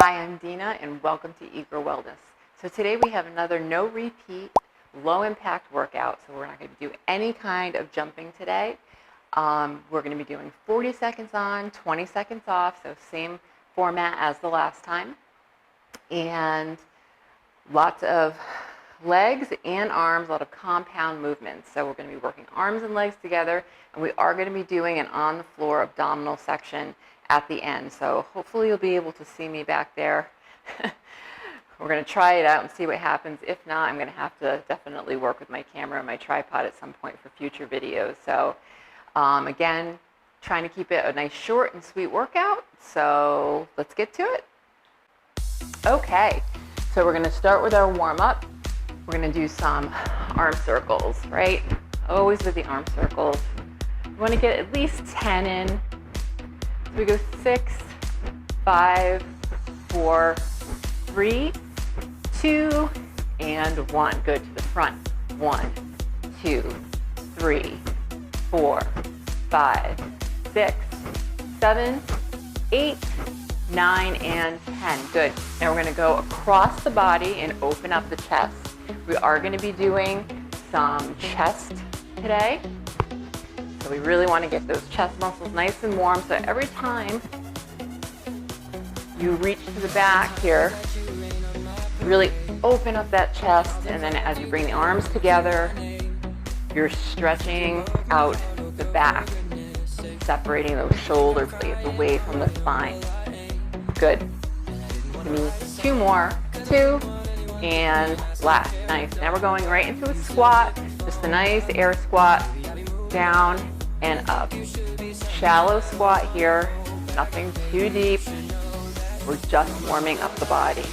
Hi, I'm Dina and welcome to Eager Wellness. So today we have another no repeat, low impact workout. So we're not going to do any kind of jumping today. We're going to be doing 40 seconds on, 20 seconds off. So same format as the last time. And lots of legs and arms, a lot of compound movements. So we're going to be working arms and legs together, and we are going to be doing an on the floor abdominal section at the end. So hopefully you'll be able to see me back there. We're going to try it out and see what happens. If not, I'm going to have to definitely work with my camera and my tripod at some point for future videos. So again, trying to keep it a nice short and sweet workout. So let's get to it. Okay, so we're going to start with our warm-up. We're going to do some arm circles, right? Always with the arm circles. We want to get at least 10 in. So we go 6, 5, 4, 3, 2, and 1. Good, to the front. 1, 2, 3, 4, 5, 6, 7, 8, 9, and 10. Good. Now we're going to go across the body and open up the chest. We are going to be doing some chest today. So we really want to get those chest muscles nice and warm. So every time you reach to the back here, really open up that chest. And then as you bring the arms together, you're stretching out the back, separating those shoulder blades away from the spine. Good. Give me 2 more. 2. And last. Nice. Now we're going right into a squat. Just a nice air squat. Down and up. Shallow squat here. Nothing too deep. We're just warming up the body.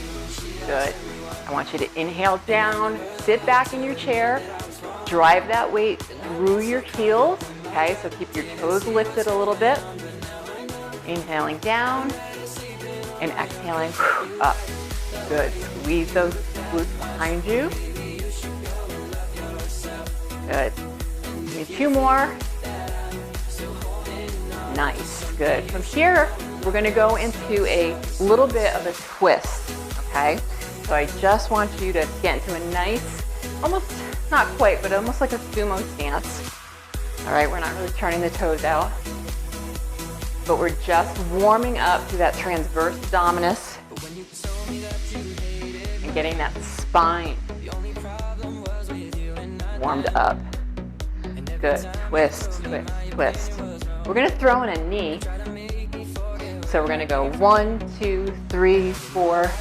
Good. I want you to inhale down. Sit back in your chair. Drive that weight through your heels. Okay, so keep your toes lifted a little bit. Inhaling down and exhaling up. Good. Squeeze those glutes behind you. Good. Give me 2 more. Nice. Good. From here, we're going to go into a little bit of a twist. Okay? So I just want you to get into a nice, almost, not quite, but almost like a sumo stance. All right? We're not really turning the toes out, but we're just warming up to that transverse abdominis and getting that spine warmed up. Good. Twist, twist, twist. We're going to throw in a knee. So we're going to go 1, 2, 3, 4,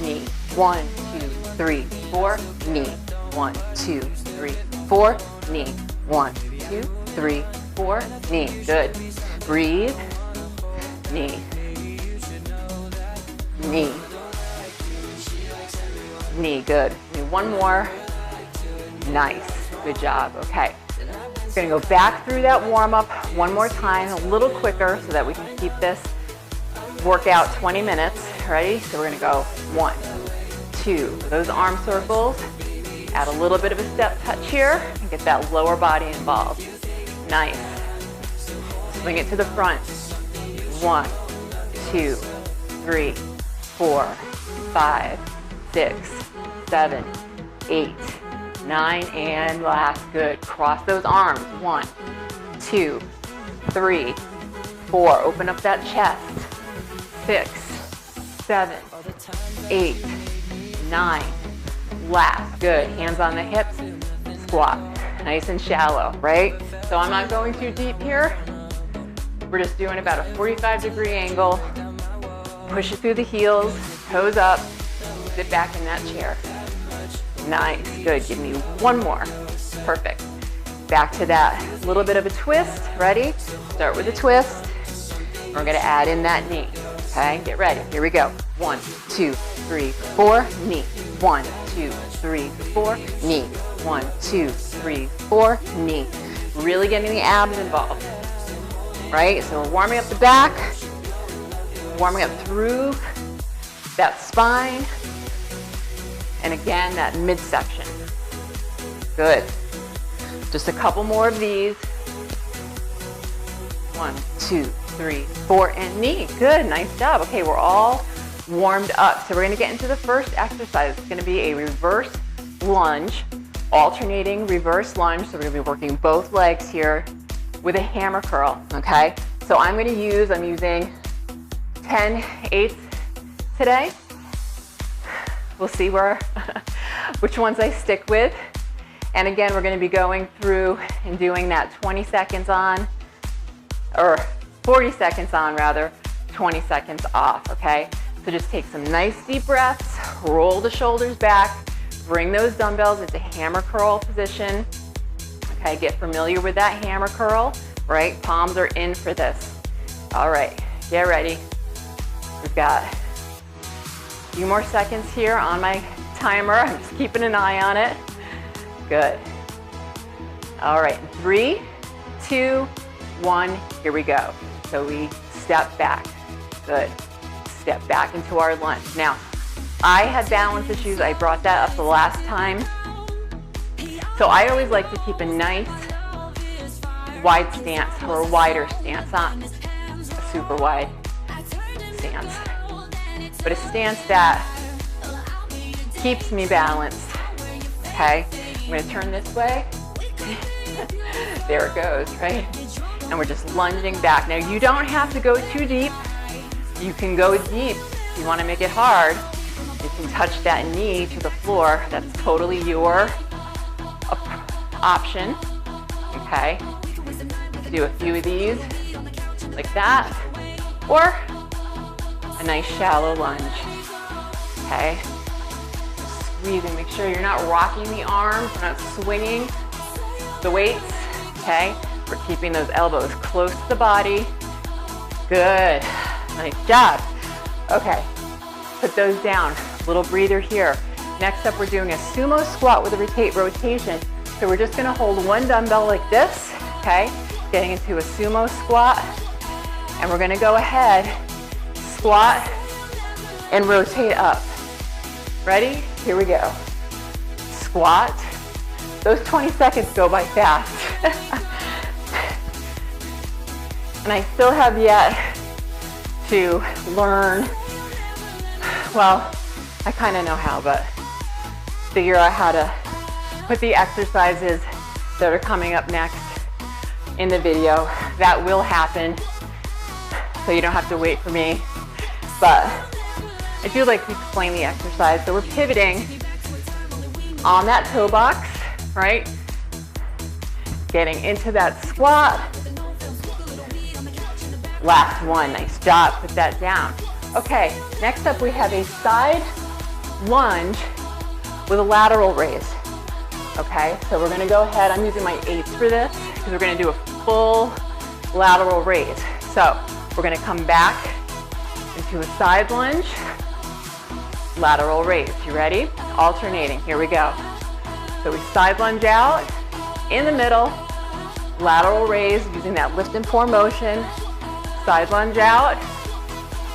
knee. 1, 2, 3, 4, knee. 1, 2, 3, 4, knee. 1, 2, 3, 4, knee. Good. Breathe. Knee. Knee. Knee. Good. Give me 1 more. Nice. Good job. Okay. We're going to go back through that warm-up one more time, a little quicker so that we can keep this workout 20 minutes. Ready? So we're going to go 1, 2. Those arm circles. Add a little bit of a step touch here and get that lower body involved. Nice. Swing it to the front. 1, 2, 3, 4, 5, 6, 7, 8, 9, and last. Good. Cross those arms. 1, 2, 3, 4. Open up that chest. 6, 7, 8, 9. Last. Good. Hands on the hips. Squat. Nice and shallow, right? So I'm not going too deep here. We're just doing about a 45-degree angle. Push it through the heels, toes up, sit back in that chair. Nice, good. Give me 1 more. Perfect. Back to that little bit of a twist. Ready? Start with a twist. We're going to add in that knee. Okay, get ready. Here we go. 1, 2, 3, 4, knee. 1, 2, 3, 4, knee. 1, 2, 3, 4, knee. Really getting the abs involved. Right? So we're warming up the back, warming up through that spine, and again, that midsection. Good. Just a couple more of these. 1, 2, 3, 4, and knee. Good, nice job. Okay, we're all warmed up. So we're gonna get into the first exercise. It's gonna be a reverse lunge, alternating reverse lunge. So we're gonna be working both legs here with a hammer curl, okay? So I'm using 10/8 today. We'll see which ones I stick with. And again, we're gonna be going through and doing that 20 seconds on, or 40 seconds on rather, 20 seconds off, okay? So just take some nice deep breaths, roll the shoulders back, bring those dumbbells into hammer curl position. Okay, get familiar with that hammer curl, right? Palms are in for this. All right, get ready. We've got a few more seconds here on my timer. I'm just keeping an eye on it. Good. All right, 3, 2, 1, here we go. So we step back. Good. Step back into our lunge. Now, I had balance issues. I brought that up the last time. So I always like to keep a nice wide stance, or a wider stance, not a super wide stance, but a stance that keeps me balanced, okay? I'm gonna turn this way. There it goes, right? And we're just lunging back. Now you don't have to go too deep. You can go deep. If you wanna make it hard, you can touch that knee to the floor. That's totally your option, okay? Do a few of these like that, or a nice shallow lunge, okay? Squeezing, make sure you're not rocking the arms, we're not swinging the weights, okay? We're keeping those elbows close to the body. Good, nice job. Okay, put those down, little breather here. Next up, we're doing a sumo squat with a rotation. So we're just gonna hold one dumbbell like this, okay? Getting into a sumo squat. And we're gonna go ahead, squat, and rotate up. Ready? Here we go. Squat. Those 20 seconds go by fast. And I still have yet to learn, well, I kind of know how, but figure out how to put the exercises that are coming up next in the video. That will happen, so you don't have to wait for me. But I do like to explain the exercise. So we're pivoting on that toe box, right? Getting into that squat. Last one, nice job, put that down. Okay, next up we have a side lunge with a lateral raise. Okay, so we're gonna go ahead, I'm using my 8s for this, because we're gonna do a full lateral raise. So we're gonna come back into a side lunge, lateral raise. You ready? Alternating, here we go. So we side lunge out, in the middle, lateral raise, using that lift and pour motion, side lunge out,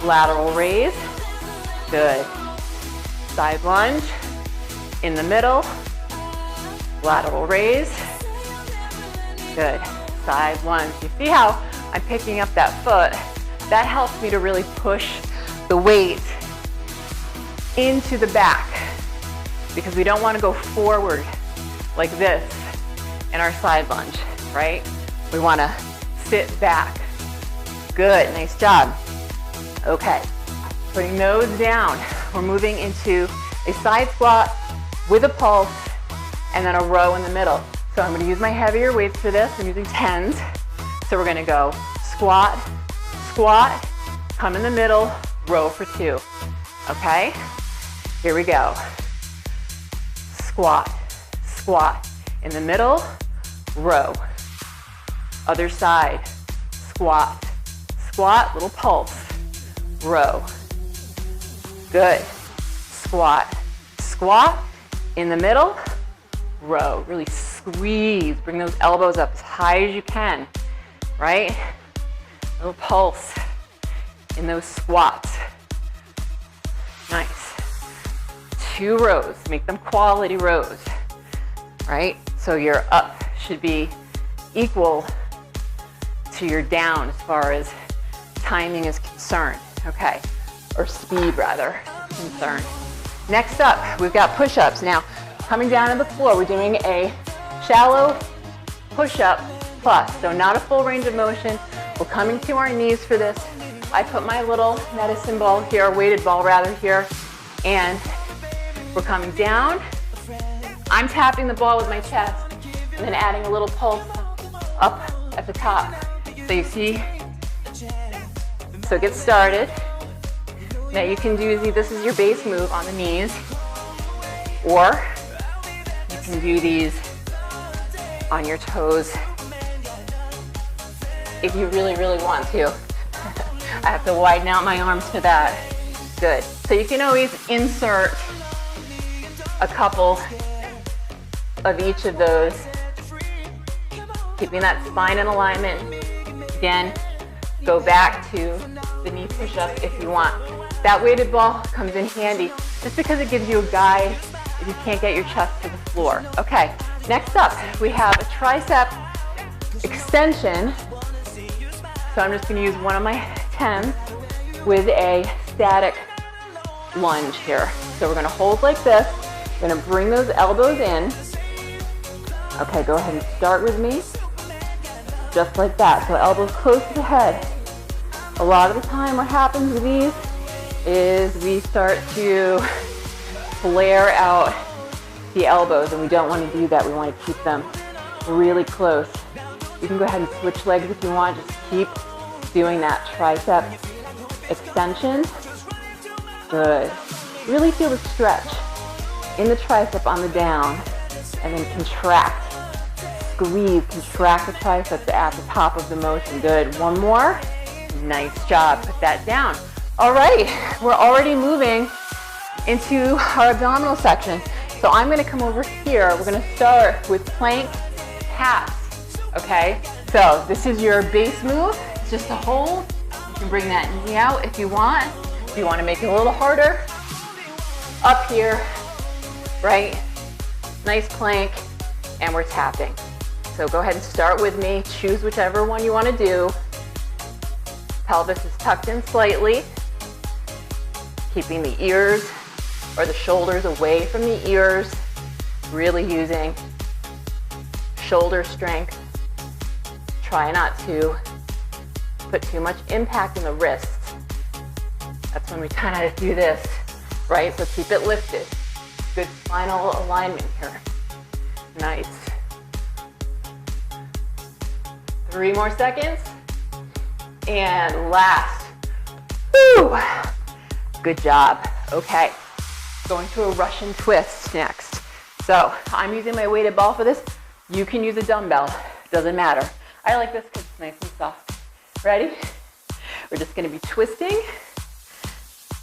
lateral raise, good. Side lunge, in the middle, lateral raise, good. Side lunge. You see how I'm picking up that foot? That helps me to really push the weight into the back, because we don't want to go forward like this in our side lunge, right? We want to sit back. Good, nice job. Okay, putting those down. We're moving into a side squat with a pulse, and then a row in the middle. So I'm gonna use my heavier weights for this. I'm using 10s. So we're gonna go squat, squat, come in the middle, row for 2. Okay? Here we go. Squat, squat, in the middle, row. Other side, squat, squat, little pulse, row. Good. Squat, squat, in the middle, row. Really squeeze, bring those elbows up as high as you can, right? A little pulse in those squats. Nice. 2 rows, make them quality rows, right? So your up should be equal to your down as far as timing is concerned. Okay, or speed rather, concerned. Next up, we've got push-ups. Now, coming down to the floor, we're doing a shallow push-up plus, so not a full range of motion. We're coming to our knees for this. I put my little medicine ball here, weighted ball rather here, and we're coming down. I'm tapping the ball with my chest and then adding a little pulse up at the top. So you see, so get started. Now you can do, this is your base move on the knees, or you can do these on your toes if you really, really want to. I have to widen out my arms for that. Good. So you can always insert a couple of each of those, keeping that spine in alignment. Again, go back to the knee push-up if you want. That weighted ball comes in handy just because it gives you a guide if you can't get your chest to the floor. Okay, next up, we have a tricep extension. So I'm just gonna use one of my 10s with a static lunge here. So we're gonna hold like this. We're gonna bring those elbows in. Okay, go ahead and start with me. Just like that, so elbows close to the head. A lot of the time what happens with these is we start to flare out the elbows, and we don't want to do that. We want to keep them really close. You can go ahead and switch legs if you want. Just keep doing that tricep extension. Good. Really feel the stretch in the tricep on the down, and then contract. Squeeze, contract the triceps at the top of the motion. Good. One more. Nice job. Put that down. All right, we're already moving into our abdominal section. So I'm gonna come over here. We're gonna start with plank taps, okay? So this is your base move. It's just a hold. You can bring that knee out if you want. If you wanna make it a little harder, up here, right? Nice plank, and we're tapping. So go ahead and start with me. Choose whichever one you wanna do. Pelvis is tucked in slightly, keeping the ears or the shoulders away from the ears, really using shoulder strength. Try not to put too much impact in the wrists. That's when we kind of do this, right? So keep it lifted. Good spinal alignment here. Nice. 3 more seconds. And last. Woo! Good job. Okay. Going to a Russian twist next. So I'm using my weighted ball for this. You can use a dumbbell. Doesn't matter. I like this because it's nice and soft. Ready? We're just going to be twisting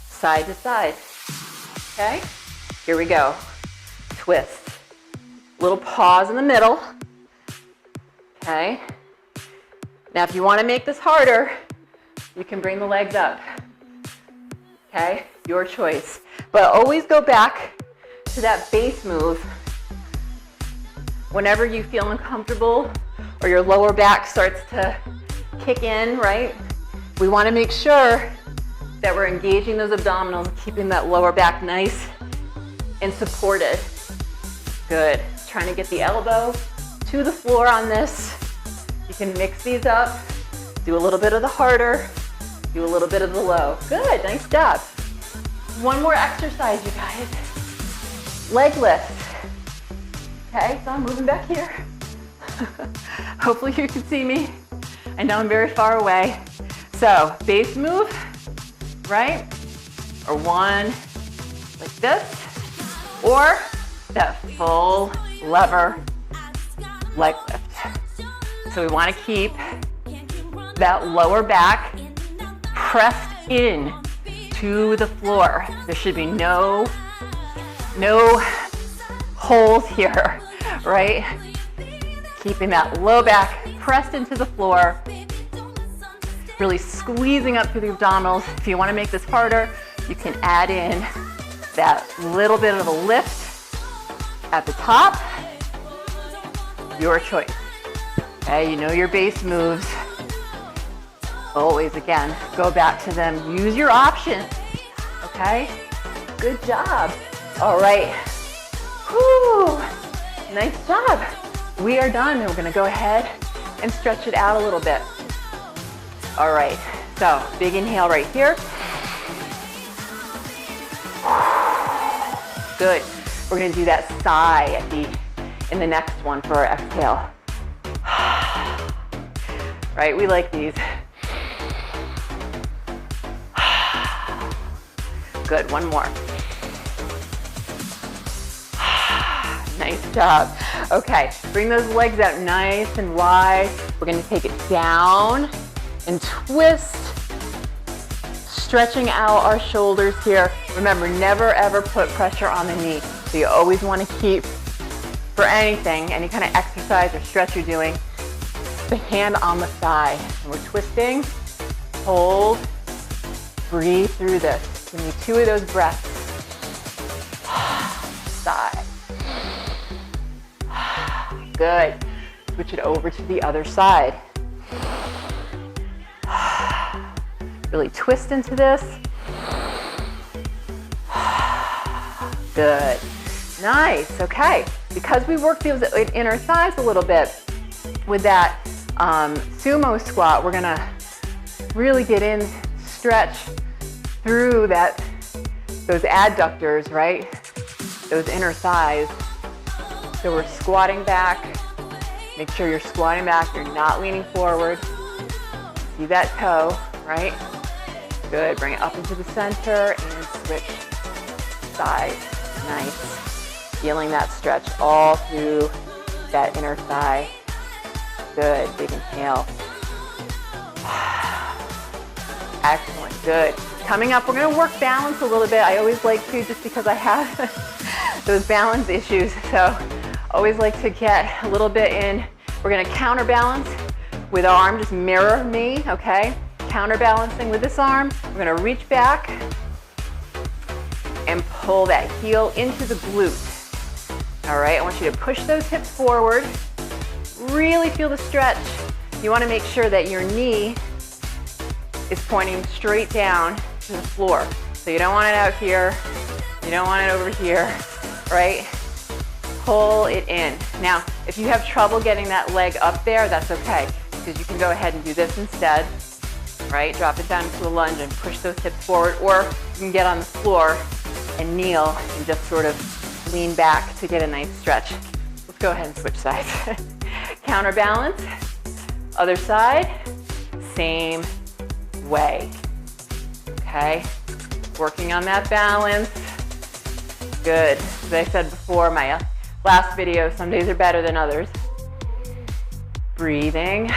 side to side. Okay? Here we go. Twist. Little pause in the middle. Okay? Now, if you want to make this harder, you can bring the legs up. Okay? Your choice. But always go back to that base move whenever you feel uncomfortable or your lower back starts to kick in, right? We want to make sure that we're engaging those abdominals, keeping that lower back nice and supported. Good. Trying to get the elbow to the floor on this. You can mix these up. Do a little bit of the harder. Do a little bit of the low. Good. Nice job. One more exercise, you guys. Leg lift. Okay, so I'm moving back here. Hopefully you can see me. I know I'm very far away. So base move, right? Or one like this, or that full lever leg lift. So we want to keep that lower back pressed in to the floor. There should be no holes here, right? Keeping that low back pressed into the floor, really squeezing up through the abdominals. If you want to make this harder, you can add in that little bit of a lift at the top. Your choice. Okay, you know your base moves. Always, again, go back to them. Use your option okay? Good job. All right. Whew. Nice job. We are done, and we're gonna go ahead and stretch it out a little bit. All right, so big inhale right here. Good. We're gonna do that sigh in the next one for our exhale. Right, we like these. Good, one more. Nice job. Okay, bring those legs out nice and wide. We're gonna take it down and twist, stretching out our shoulders here. Remember, never ever put pressure on the knee. So you always wanna keep, for anything, any kind of exercise or stretch you're doing, the hand on the thigh. And we're twisting, hold, breathe through this. Give me 2 of those breaths. Sigh. Good. Switch it over to the other side. Really twist into this. Good. Nice. Okay. Because we worked those inner thighs a little bit with that sumo squat, we're gonna really get in, stretch through those adductors, right? Those inner thighs. So we're squatting back. Make sure you're squatting back. You're not leaning forward. See that toe, right? Good. Bring it up into the center and switch sides. Nice. Feeling that stretch all through that inner thigh. Good. Big inhale. Excellent. Good. Coming up, we're going to work balance a little bit. I always like to, just because I have those balance issues. So always like to get a little bit in. We're going to counterbalance with our arm. Just mirror me, okay? Counterbalancing with this arm. We're going to reach back and pull that heel into the glute. All right, I want you to push those hips forward. Really feel the stretch. You want to make sure that your knee is pointing straight down to the floor. So you don't want it out here. You don't want it over here, right? Pull it in. Now, if you have trouble getting that leg up there, that's okay, because you can go ahead and do this instead, right? Drop it down into a lunge and push those hips forward, or you can get on the floor and kneel and just sort of lean back to get a nice stretch. Let's go ahead and switch sides. Counterbalance, other side, same way. Okay, working on that balance. Good. As I said before, my last video, some days are better than others. Breathing.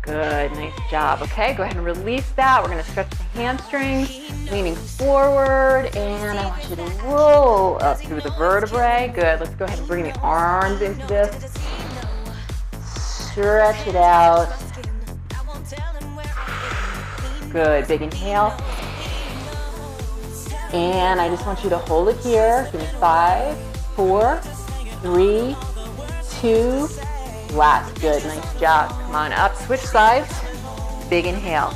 Good, nice job. Okay, go ahead and release that. We're gonna stretch the hamstrings, leaning forward, and I want you to roll up through the vertebrae. Good, let's go ahead and bring the arms into this. Stretch it out. Good, big inhale. And I just want you to hold it here. Give me 5, 4, 3, 2, last. Good, nice job. Come on up, switch sides. Big inhale.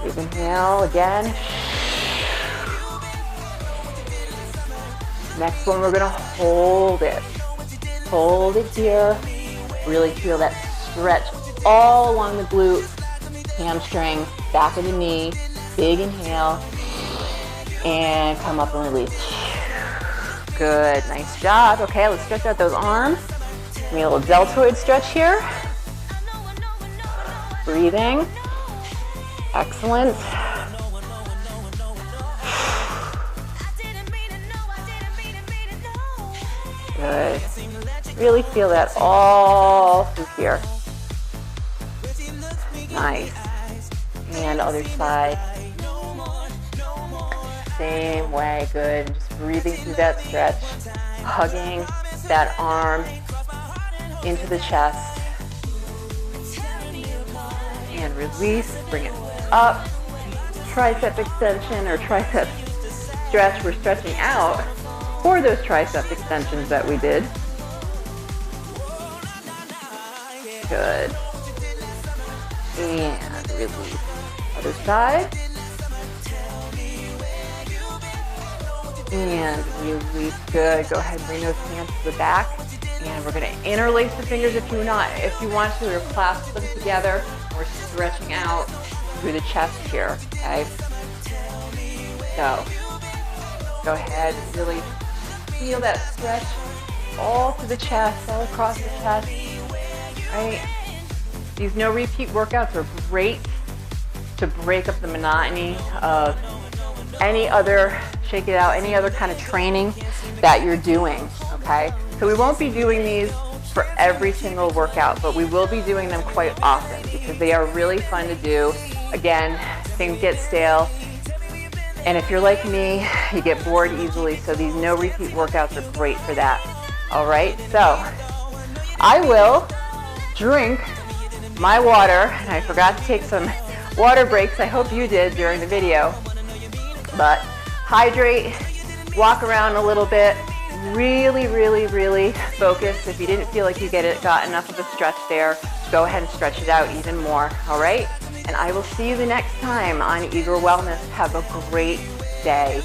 Big inhale again. Next one, we're gonna hold it. Hold it here. Really feel that stretch all along the glute, hamstring, back of the knee. Big inhale. And come up and release. Good, nice job. Okay, let's stretch out those arms. Give me a little deltoid stretch here. Breathing. Excellent. Good. Really feel that all through here. Nice. And other side. Same way, good. Just breathing through that stretch. Hugging that arm into the chest. And release, bring it up. Tricep extension or tricep stretch. We're stretching out for those tricep extensions that we did. Good. And release. Other side. And release. Good. Go ahead and bring those hands to the back. And we're going to interlace the fingers if you want to, or clasp them together. We're stretching out through the chest here, okay? So, go ahead, really feel that stretch all through the chest, all across the chest, right? These no repeat workouts are great to break up the monotony of any other, shake it out, any other kind of training that you're doing, okay? So we won't be doing these for every single workout, but we will be doing them quite often because they are really fun to do. Again, things get stale. And if you're like me, you get bored easily, so these no repeat workouts are great for that. All right, so I will drink my water, and I forgot to take some water breaks. I hope you did during the video. But hydrate, walk around a little bit, really, really, really focus. If you didn't feel like you got enough of a stretch there, go ahead and stretch it out even more, all right? And I will see you the next time on Eager Wellness. Have a great day.